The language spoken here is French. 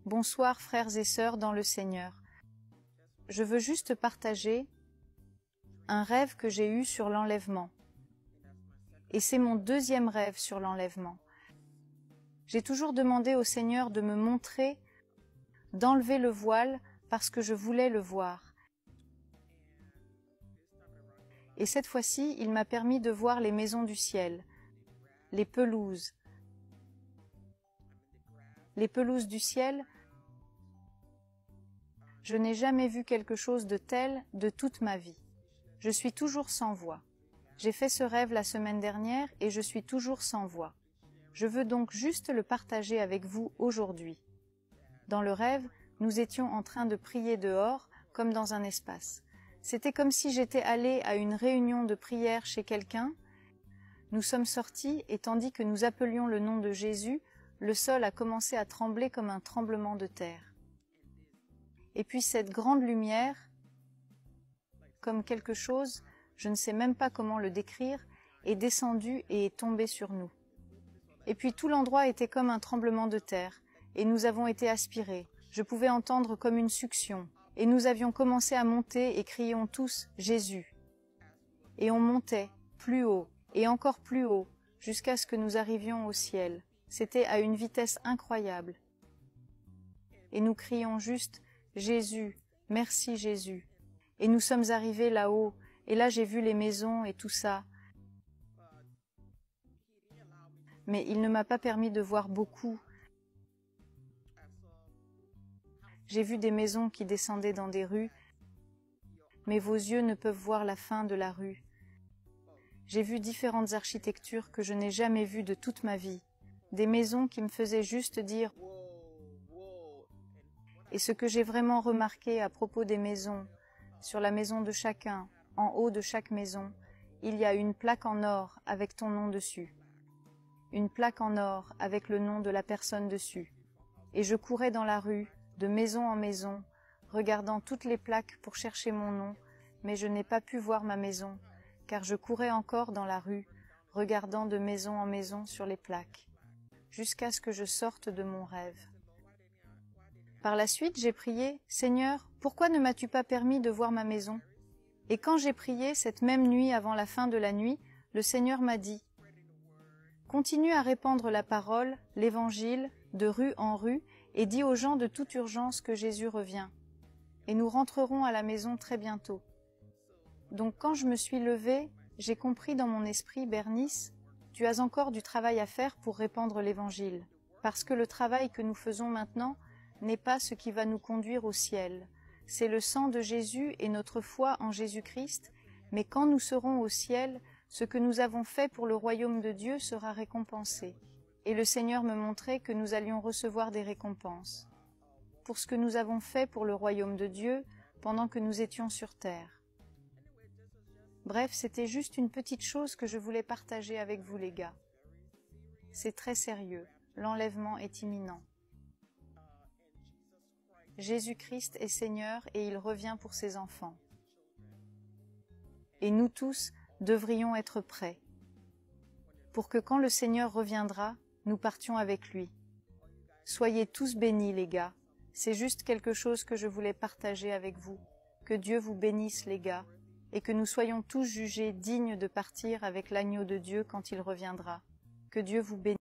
Bonsoir frères et sœurs dans le Seigneur. Je veux juste partager un rêve que j'ai eu sur l'enlèvement. Et c'est mon deuxième rêve sur l'enlèvement. J'ai toujours demandé au Seigneur de me montrer, d'enlever le voile parce que je voulais le voir. Et cette fois-ci, il m'a permis de voir les maisons du ciel, les pelouses. Les pelouses du ciel, je n'ai jamais vu quelque chose de tel de toute ma vie. Je suis toujours sans voix. J'ai fait ce rêve la semaine dernière et je suis toujours sans voix. Je veux donc juste le partager avec vous aujourd'hui. Dans le rêve, nous étions en train de prier dehors, comme dans un espace. C'était comme si j'étais allée à une réunion de prière chez quelqu'un. Nous sommes sortis et tandis que nous appelions le nom de Jésus, le sol a commencé à trembler comme un tremblement de terre. Et puis cette grande lumière, comme quelque chose, je ne sais même pas comment le décrire, est descendue et est tombée sur nous. Et puis tout l'endroit était comme un tremblement de terre, et nous avons été aspirés. Je pouvais entendre comme une succion, et nous avions commencé à monter et crions tous « Jésus ». Et on montait, plus haut, et encore plus haut, jusqu'à ce que nous arrivions au ciel. C'était à une vitesse incroyable. Et nous crions juste « Jésus, merci Jésus ». Et nous sommes arrivés là-haut, et là j'ai vu les maisons et tout ça. Mais il ne m'a pas permis de voir beaucoup. J'ai vu des maisons qui descendaient dans des rues, mais vos yeux ne peuvent voir la fin de la rue. J'ai vu différentes architectures que je n'ai jamais vues de toute ma vie, des maisons qui me faisaient juste dire « Et ce que j'ai vraiment remarqué à propos des maisons, sur la maison de chacun, en haut de chaque maison, il y a une plaque en or avec ton nom dessus. Une plaque en or avec le nom de la personne dessus. Et je courais dans la rue, de maison en maison, regardant toutes les plaques pour chercher mon nom, mais je n'ai pas pu voir ma maison, car je courais encore dans la rue, regardant de maison en maison sur les plaques, jusqu'à ce que je sorte de mon rêve. Par la suite, j'ai prié, « Seigneur, pourquoi ne m'as-tu pas permis de voir ma maison ?» Et quand j'ai prié cette même nuit avant la fin de la nuit, le Seigneur m'a dit, « Continue à répandre la parole, l'évangile, de rue en rue, et dis aux gens de toute urgence que Jésus revient. Et nous rentrerons à la maison très bientôt. » Donc quand je me suis levée, j'ai compris dans mon esprit, « Bernice, tu as encore du travail à faire pour répandre l'évangile, parce que le travail que nous faisons maintenant n'est pas ce qui va nous conduire au ciel. C'est le sang de Jésus et notre foi en Jésus-Christ, mais quand nous serons au ciel, ce que nous avons fait pour le royaume de Dieu sera récompensé. » Et le Seigneur me montrait que nous allions recevoir des récompenses pour ce que nous avons fait pour le royaume de Dieu pendant que nous étions sur terre. Bref, c'était juste une petite chose que je voulais partager avec vous les gars. C'est très sérieux, l'enlèvement est imminent. Jésus-Christ est Seigneur et il revient pour ses enfants. Et nous tous devrions être prêts pour que quand le Seigneur reviendra, nous partions avec lui. Soyez tous bénis les gars, c'est juste quelque chose que je voulais partager avec vous. Que Dieu vous bénisse les gars, et que nous soyons tous jugés dignes de partir avec l'agneau de Dieu quand il reviendra. Que Dieu vous bénisse.